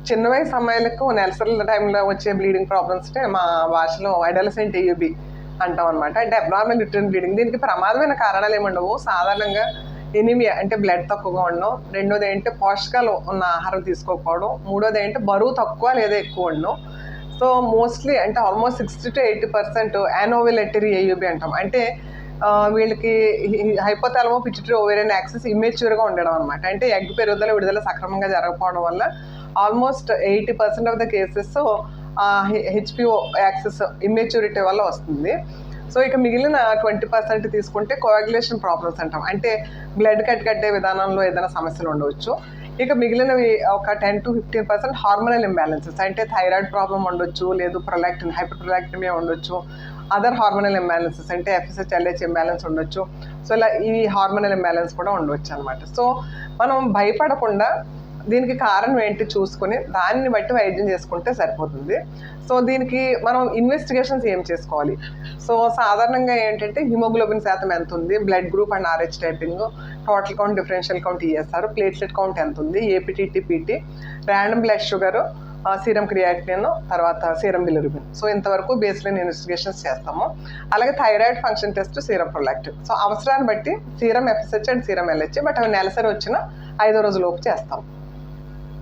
చిన్న వయసు అమ్మాయిలకు నెలసరి టైంలో వచ్చే బ్లీడింగ్ ప్రాబ్లమ్స్ని మా భాషలో అడాలసెంట్ ఏయుబి అంటాం అనమాట. అంటే అబ్నార్మల్ యూట్రైన్ బ్లీడింగ్. దీనికి ప్రమాదమైన కారణాలు ఏముండవు. సాధారణంగా ఎనీమియా అంటే బ్లడ్ తక్కువగా ఉండడం, రెండోది ఏంటంటే పోషకాలు ఉన్న ఆహారం తీసుకోకపోవడం, మూడోది ఏంటంటే బరువు తక్కువ లేదా ఎక్కువ ఉండడం. సో మోస్ట్లీ అంటే ఆల్మోస్ట్ 60 to 80% యానోవిలెటరీ ఏయుబి అంటాం. అంటే వీళ్ళకి హైపోథాలమో పిట్యూటరీ ఓవేరియన్ యాక్సిస్ ఇమ్మెచ్యూర్గా ఉండడం అనమాట. అంటే ఎగ్ పెరుగుదల విడుదల సక్రమంగా జరగకపోవడం వల్ల almost 80% of the cases HPO axis immaturity వల్ల వస్తుంది. సో ఇక మిగిలిన 20% తీసుకుంటే కోయాగులేషన్ ప్రాబ్లమ్స్ అంటాం. అంటే బ్లడ్ కట్టే విధానంలో ఏదైనా సమస్యలు ఉండవచ్చు. ఇక మిగిలినవి ఒక 10 to 15% హార్మోనల్ ఇంబ్యాలెన్సెస్. అంటే థైరాయిడ్ ప్రాబ్లం ఉండొచ్చు, లేదు ప్రొలాక్టిన్ హైపర్ ప్రొలాక్టిమియా ఉండొచ్చు, అదర్ హార్మోనల్ ఇంబ్యాలెన్సెస్ అంటే ఎఫ్ఎస్హెచ్ ఎల్హెచ్ ఇంబ్యాలెన్స్ ఉండొచ్చు. సో ఇలా ఈ హార్మోనల్ ఇంబ్యాలెన్స్ కూడా ఉండవచ్చు అనమాట. సో మనం భయపడకుండా దీనికి కారణం ఏంటి చూసుకొని దాన్ని బట్టి వైద్యం చేసుకుంటే సరిపోతుంది. సో దీనికి మనం ఇన్వెస్టిగేషన్స్ ఏం చేసుకోవాలి? సో సాధారణంగా ఏంటంటే హిమోగ్లోబిన్ శాతం ఎంత ఉంది, blood group and RH typing, total count, differential count ESR, platelet count ఎంత ఉంది, APTT, PT, random blood sugar, serum creatinine, తర్వాత సీరం బిలిరుబిన్. సో ఇంతవరకు బేస్లైన్ ఇన్వెస్టిగేషన్స్ చేస్తాము. అలాగే thyroid function test, serum prolactin. So అవసరాన్ని బట్టి serum FSH and serum LH, but అవి నెలసరి వచ్చిన 5వ రోజు లోపు చేస్తాం.